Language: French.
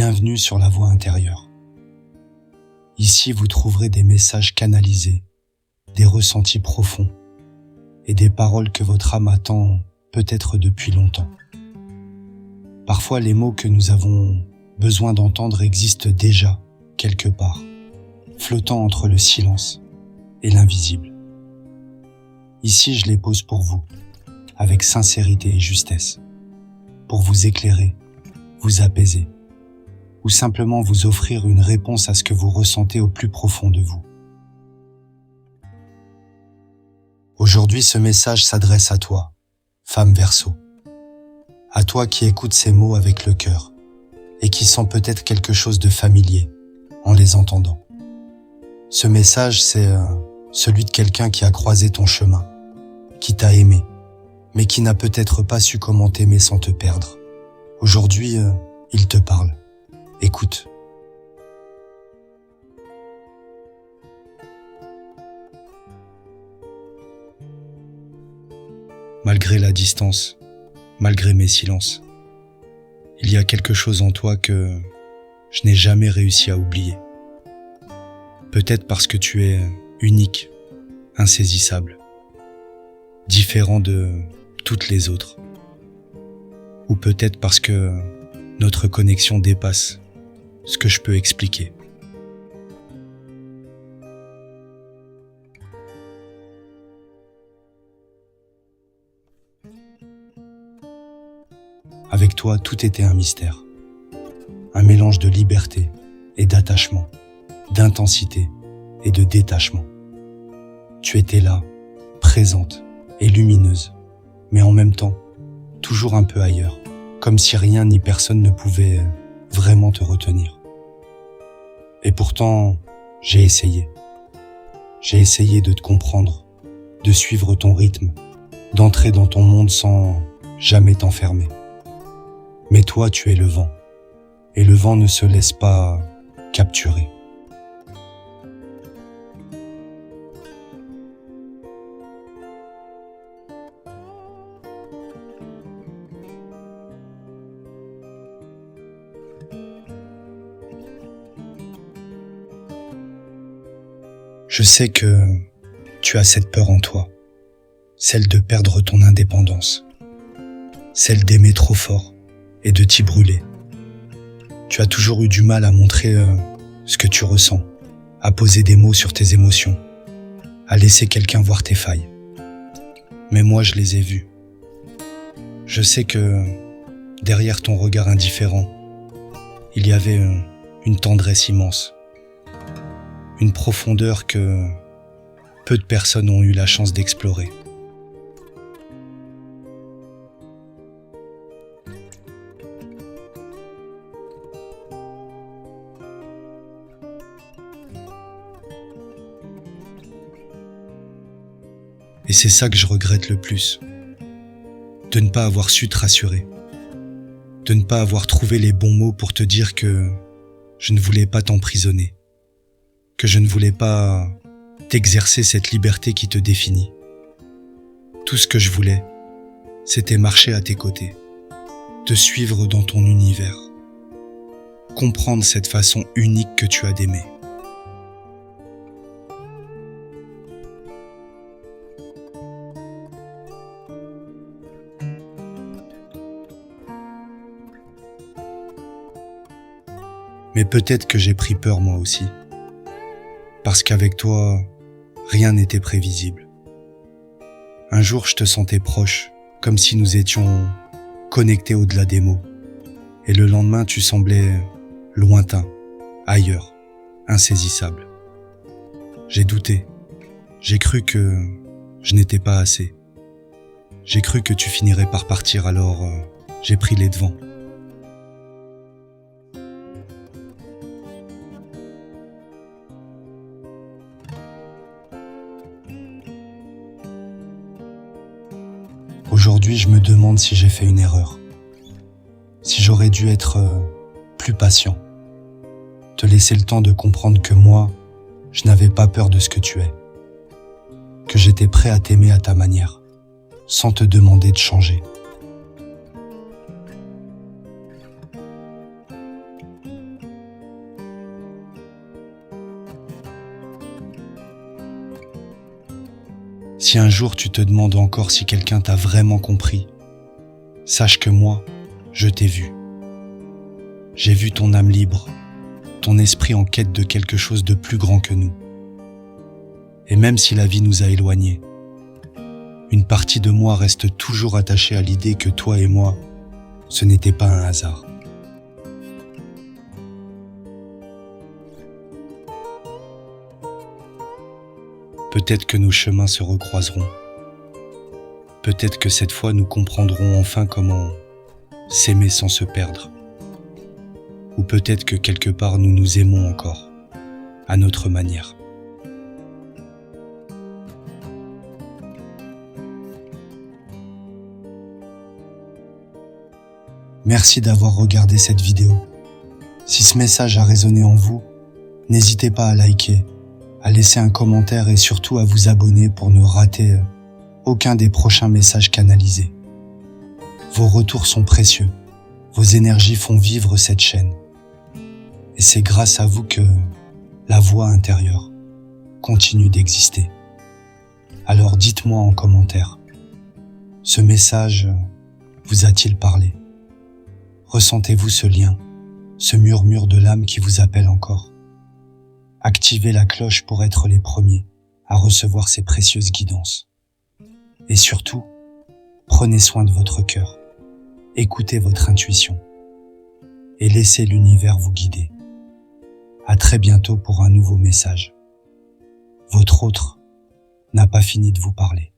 Bienvenue sur la voie intérieure. Ici, vous trouverez des messages canalisés, des ressentis profonds et des paroles que votre âme attend peut-être depuis longtemps. Parfois, les mots que nous avons besoin d'entendre existent déjà quelque part, flottant entre le silence et l'invisible. Ici, je les pose pour vous, avec sincérité et justesse, pour vous éclairer, vous apaiser, ou simplement vous offrir une réponse à ce que vous ressentez au plus profond de vous. Aujourd'hui, ce message s'adresse à toi, femme Verseau, à toi qui écoutes ces mots avec le cœur et qui sent peut-être quelque chose de familier en les entendant. Ce message, c'est celui de quelqu'un qui a croisé ton chemin, qui t'a aimé, mais qui n'a peut-être pas su comment t'aimer sans te perdre. Aujourd'hui, il te parle. Écoute. Malgré la distance, malgré mes silences, il y a quelque chose en toi que je n'ai jamais réussi à oublier. Peut-être parce que tu es unique, insaisissable, différent de toutes les autres. Ou peut-être parce que notre connexion dépasse ce que je peux expliquer. Avec toi, tout était un mystère. Un mélange de liberté et d'attachement, d'intensité et de détachement. Tu étais là, présente et lumineuse, mais en même temps, toujours un peu ailleurs, comme si rien ni personne ne pouvait vraiment te retenir. Et pourtant, j'ai essayé. J'ai essayé de te comprendre, de suivre ton rythme, d'entrer dans ton monde sans jamais t'enfermer. Mais toi, tu es le vent, et le vent ne se laisse pas capturer. Je sais que tu as cette peur en toi, celle de perdre ton indépendance, celle d'aimer trop fort et de t'y brûler. Tu as toujours eu du mal à montrer ce que tu ressens, à poser des mots sur tes émotions, à laisser quelqu'un voir tes failles. Mais moi, je les ai vues. Je sais que derrière ton regard indifférent, il y avait une tendresse immense. Une profondeur que peu de personnes ont eu la chance d'explorer. Et c'est ça que je regrette le plus. De ne pas avoir su te rassurer. De ne pas avoir trouvé les bons mots pour te dire que je ne voulais pas t'emprisonner. Que je ne voulais pas t'exercer cette liberté qui te définit. Tout ce que je voulais, c'était marcher à tes côtés, te suivre dans ton univers, comprendre cette façon unique que tu as d'aimer. Mais peut-être que j'ai pris peur moi aussi. Parce qu'avec toi, rien n'était prévisible. Un jour, je te sentais proche, comme si nous étions connectés au-delà des mots. Et le lendemain, tu semblais lointain, ailleurs, insaisissable. J'ai douté. J'ai cru que je n'étais pas assez. J'ai cru que tu finirais par partir, alors j'ai pris les devants. Aujourd'hui, je me demande si j'ai fait une erreur, si j'aurais dû être plus patient, te laisser le temps de comprendre que moi, je n'avais pas peur de ce que tu es, que j'étais prêt à t'aimer à ta manière, sans te demander de changer. Si un jour tu te demandes encore si quelqu'un t'a vraiment compris, sache que moi, je t'ai vu. J'ai vu ton âme libre, ton esprit en quête de quelque chose de plus grand que nous. Et même si la vie nous a éloignés, une partie de moi reste toujours attachée à l'idée que toi et moi, ce n'était pas un hasard. Peut-être que nos chemins se recroiseront. Peut-être que cette fois nous comprendrons enfin comment s'aimer sans se perdre. Ou peut-être que quelque part nous nous aimons encore, à notre manière. Merci d'avoir regardé cette vidéo. Si ce message a résonné en vous, n'hésitez pas à liker, à laisser un commentaire et surtout à vous abonner pour ne rater aucun des prochains messages canalisés. Vos retours sont précieux, vos énergies font vivre cette chaîne. Et c'est grâce à vous que la voix intérieure continue d'exister. Alors dites-moi en commentaire, ce message vous a-t-il parlé? Ressentez-vous ce lien, ce murmure de l'âme qui vous appelle encore? Activez la cloche pour être les premiers à recevoir ces précieuses guidances. Et surtout, prenez soin de votre cœur, écoutez votre intuition et laissez l'univers vous guider. À très bientôt pour un nouveau message. Votre autre n'a pas fini de vous parler.